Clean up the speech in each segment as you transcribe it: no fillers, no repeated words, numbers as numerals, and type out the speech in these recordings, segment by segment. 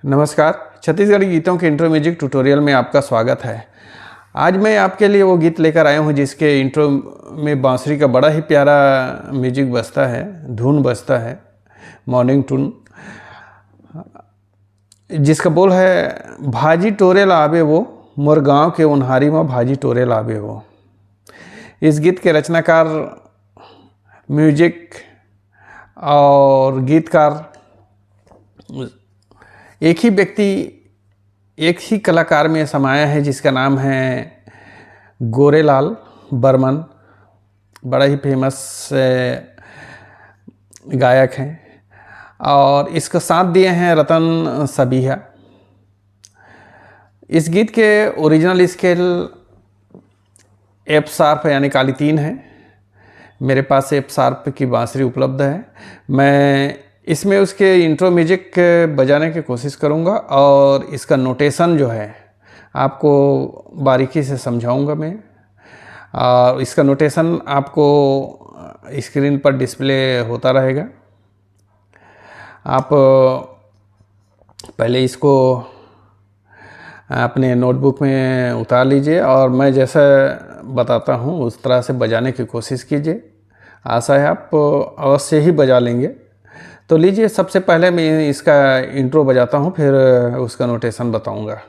नमस्कार। छत्तीसगढ़ी गीतों के इंट्रो म्यूजिक ट्यूटोरियल में आपका स्वागत है। आज मैं आपके लिए वो गीत लेकर आया हूँ जिसके इंट्रो में बांसुरी का बड़ा ही प्यारा म्यूजिक बजता है, धुन बजता है, मॉर्निंग टून, जिसका बोल है भाजी टोरे लावे वो मोर गाँव के उन्हारी में भाजी टोरे लावे वो। इस गीत के रचनाकार, म्यूजिक और गीतकार एक ही व्यक्ति, एक ही कलाकार में समाया है जिसका नाम है गोरेलाल बर्मन। बड़ा ही फेमस गायक हैं और इसका साथ दिए हैं रतन सबिया। इस गीत के ओरिजिनल स्केल एफ शार्प यानी काली 3 है। मेरे पास एफ शार्प की बांसुरी उपलब्ध है। मैं इसमें उसके इंट्रो म्यूजिक बजाने की कोशिश करूंगा और इसका नोटेशन जो है आपको बारीकी से समझाऊंगा मैं। और इसका नोटेशन आपको स्क्रीन पर डिस्प्ले होता रहेगा। आप पहले इसको अपने नोटबुक में उतार लीजिए और मैं जैसा बताता हूँ उस तरह से बजाने की कोशिश कीजिए। आशा है आप अवश्य ही बजा लेंगे। तो लीजिए, सबसे पहले मैं इसका इंट्रो बजाता हूँ, फिर उसका नोटेशन बताऊँगा।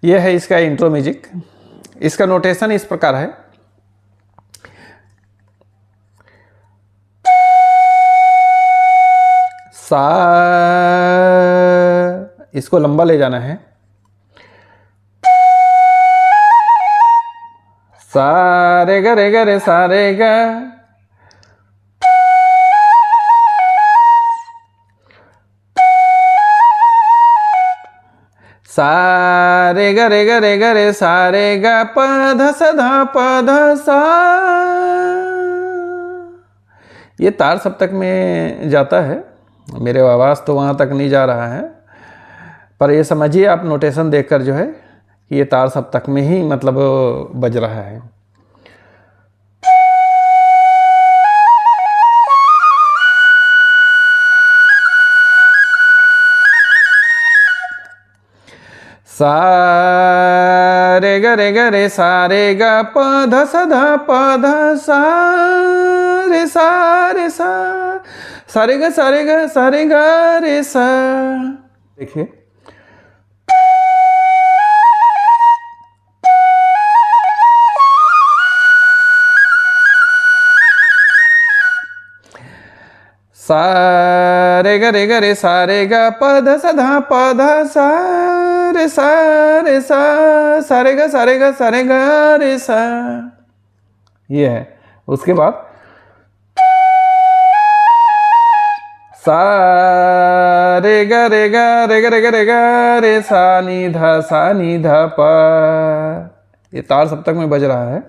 यह है इसका इंट्रो म्यूजिक। इसका नोटेशन इस प्रकार है। सा, इसको लंबा ले जाना है। सा रे ग रे सा रे ग, सा रे ग रे सा रे ग प ध स ध प ध सा। ये तार सप्तक में जाता है। मेरे आवाज़ तो वहाँ तक नहीं जा रहा है, पर ये समझिए आप नोटेशन देखकर जो है कि ये तार सप्तक में ही मतलब बज रहा है। सा रे ग रे सा रे ग प ध स ध प ध सा रे सा रे सा सा रे ग सा रे ग सा रे ग रे सा। देखिए, सा रे ग रे सा रे ग प ध स ध प ध सा रे सा रे सा सा रे ग सा रे ग सा रे ग रे सा। ये है। उसके बाद सा रे ग रे ग रे ग रे ग रे ग रे सा नी ध प। ये तार सप्तक में बज रहा है।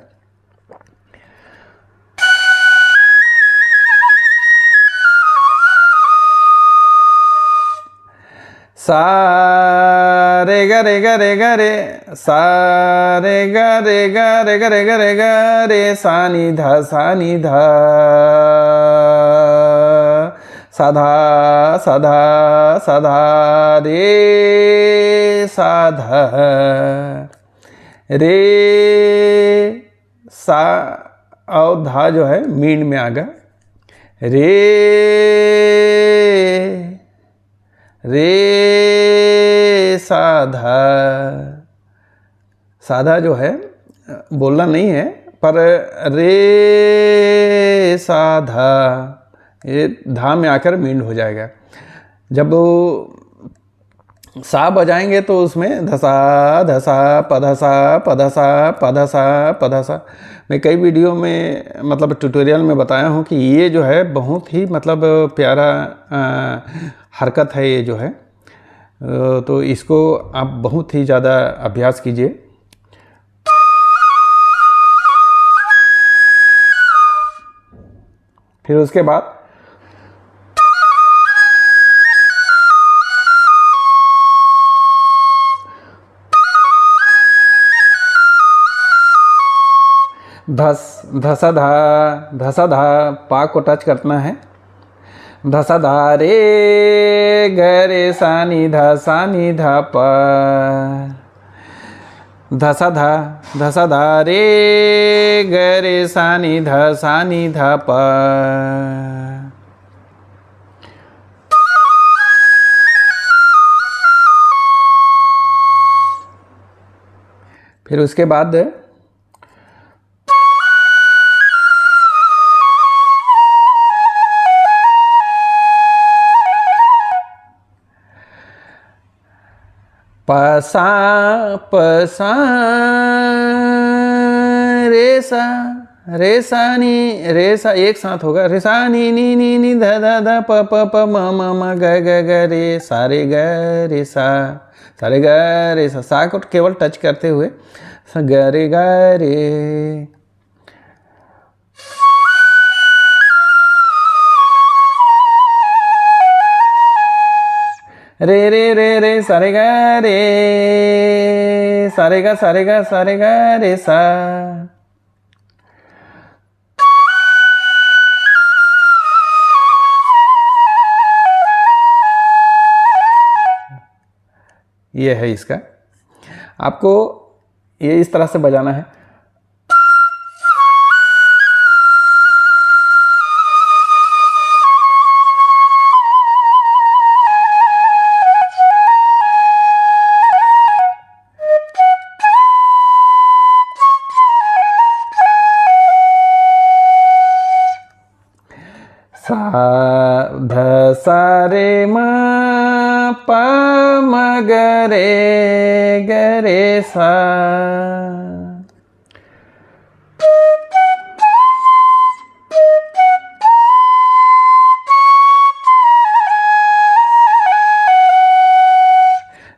सा रे ग रे सा रे ग रे ग रे ग रे ग रे ग रे सा नी ध सा धा रे सा ध रे सा और धा जो है मींड में आ गया। रे साधा। साधा जो है बोलना नहीं है, पर रे साधा ये धा में आकर मींड हो जाएगा। जब सा बजाएंगे तो उसमें धसा धसा पधसा पधसा पधसा पधसा। मैं कई वीडियो में मतलब ट्यूटोरियल में बताया हूँ कि ये जो है बहुत ही मतलब प्यारा हरकत है ये जो है। तो इसको आप बहुत ही ज़्यादा अभ्यास कीजिए। फिर उसके बाद धसा धा पा को टच करना है। धसा धा रे गरे सानी धा पा। धसा धा रे गरे सानी धा पा। फिर उसके बाद पसा पसा रे सा एक साथ होगा। रे सा नी ध प प म ग ग रे सारे ग रे सा सारे ग रे सा को केवल टच करते हुए ग रे रे सारे ग रे सा। ये है इसका। आपको ये इस तरह से बजाना है। ध सा रे म प म ग रे सा।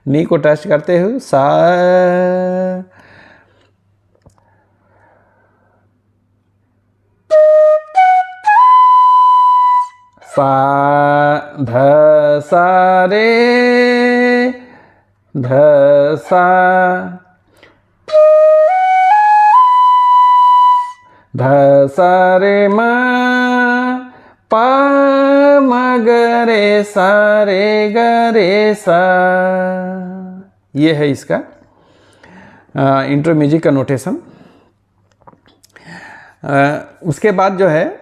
नी को टच करते हुए सा सा ध सा रे ध सा ध सा रे म प म ग रे सा सा। ये है इसका इंट्रो म्यूजिक का नोटेशन। उसके बाद जो है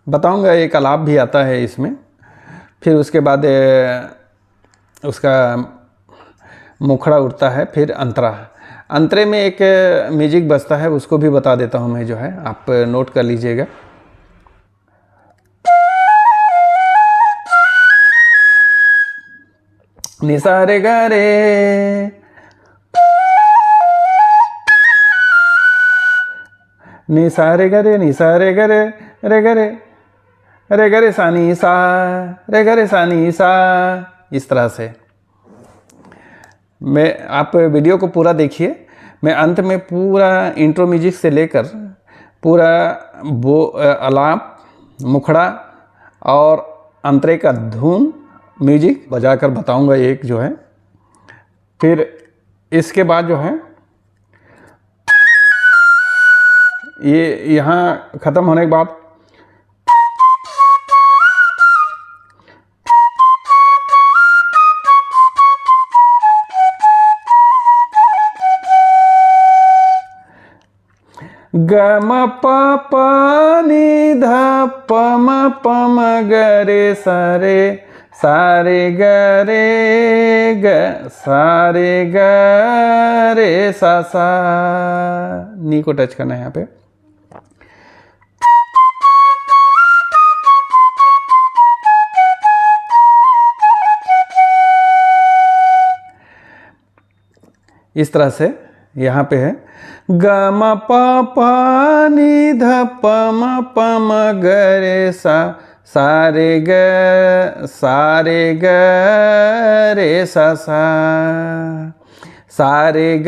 बताऊंगा एक आलाप भी आता है इसमें। फिर उसके बाद उसका मुखड़ा उठता है। फिर अंतरा अंतरे में एक म्यूजिक बजता है, उसको भी बता देता हूँ मैं जो है, आप नोट कर लीजिएगा। निसा रे गा रे निसा रे गा रे गा रे सा नी सा रे गा रे सा नी सा। इस तरह से मैं आप वीडियो को पूरा देखिए। मैं अंत में पूरा इंट्रो म्यूजिक से लेकर पूरा वो आलाप, मुखड़ा और अंतरे का धुन म्यूजिक बजाकर बताऊंगा एक जो है। फिर इसके बाद जो है ये यहाँ ख़त्म होने के बाद ग म प प नि ध प म ग रे सा ग रे सा नी को टच करना है यहाँ पे। इस तरह से यहाँ पे है ग म प प नि ध प म प म ग रे सा रे ग रे सा रे ग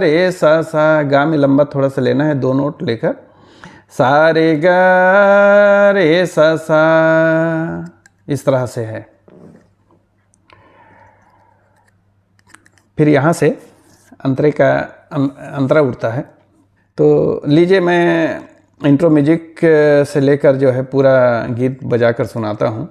रे सा। गा में लंबा थोड़ा सा लेना है, 2 नोट लेकर सा रे ग रे सा। इस तरह से है। फिर यहाँ से अंतरे का अंतरा उठता है। तो लीजिए मैं इंट्रो म्यूजिक से लेकर जो है पूरा गीत बजाकर सुनाता हूँ।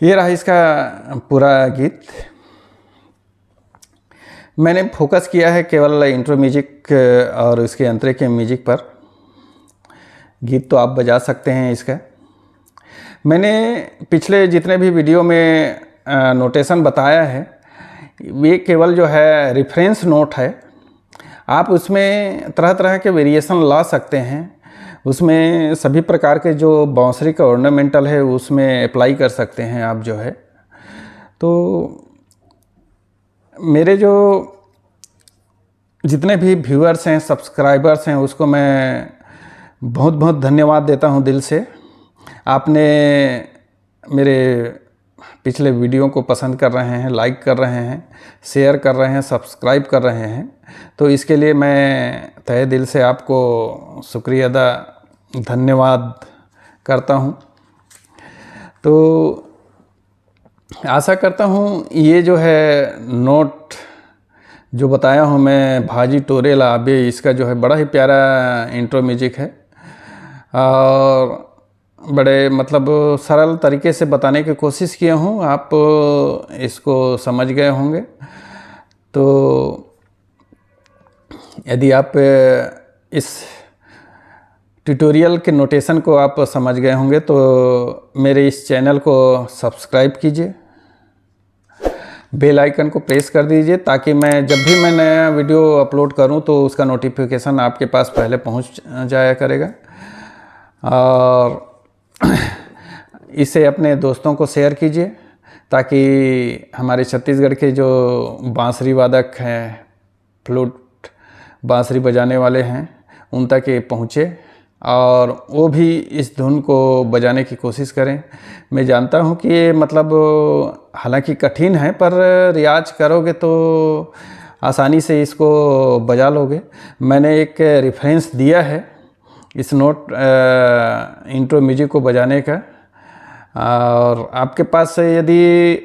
ये रहा इसका पूरा गीत। मैंने फोकस किया है केवल इंट्रो म्यूजिक और उसके अंतरे के म्यूजिक पर। गीत तो आप बजा सकते हैं इसका। मैंने पिछले जितने भी वीडियो में नोटेशन बताया है, ये केवल जो है रेफरेंस नोट है। आप उसमें तरह तरह के वेरिएशन ला सकते हैं। उसमें सभी प्रकार के जो बांसुरी का ऑर्नामेंटल है उसमें अप्लाई कर सकते हैं आप जो है। तो मेरे जो जितने भी व्यूअर्स हैं, सब्सक्राइबर्स हैं, उसको मैं बहुत बहुत धन्यवाद देता हूं दिल से। आपने मेरे पिछले वीडियो को पसंद कर रहे हैं, लाइक कर रहे हैं, शेयर कर रहे हैं, सब्सक्राइब कर रहे हैं। तो इसके लिए मैं तहे दिल से आपको शुक्रिया अदा धन्यवाद करता हूं। तो आशा करता हूं ये जो है नोट जो बताया हूं मैं, भाजी टोरे लाबे, इसका जो है बड़ा ही प्यारा इंट्रो म्यूजिक है और बड़े मतलब सरल तरीके से बताने की कोशिश किया हूँ। आप इसको समझ गए होंगे। तो यदि आप इस ट्यूटोरियल के नोटेशन को आप समझ गए होंगे तो मेरे इस चैनल को सब्सक्राइब कीजिए, बेल आइकन को प्रेस कर दीजिए ताकि मैं जब भी मैं नया वीडियो अपलोड करूं तो उसका नोटिफिकेशन आपके पास पहले पहुंच जाया करेगा। और इसे अपने दोस्तों को शेयर कीजिए ताकि हमारे छत्तीसगढ़ के जो बांसुरी वादक हैं, फ्लूट बांसुरी बजाने वाले हैं, उन तक ये पहुँचे और वो भी इस धुन को बजाने की कोशिश करें। मैं जानता हूँ कि ये मतलब हालांकि कठिन है, पर रियाज करोगे तो आसानी से इसको बजा लोगे। मैंने एक रेफरेंस दिया है इस नोट इंट्रो म्यूजिक को बजाने का, और आपके पास यदि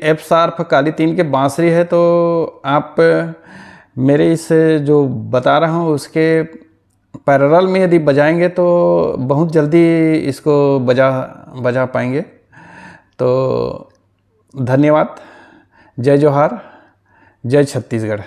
एफ शार्प काली तीन के बांसुरी है तो आप मेरे इस जो बता रहा हूँ उसके पैरेलल में यदि बजाएंगे तो बहुत जल्दी इसको बजा पाएंगे। तो धन्यवाद। जय जोहार, जय छत्तीसगढ़।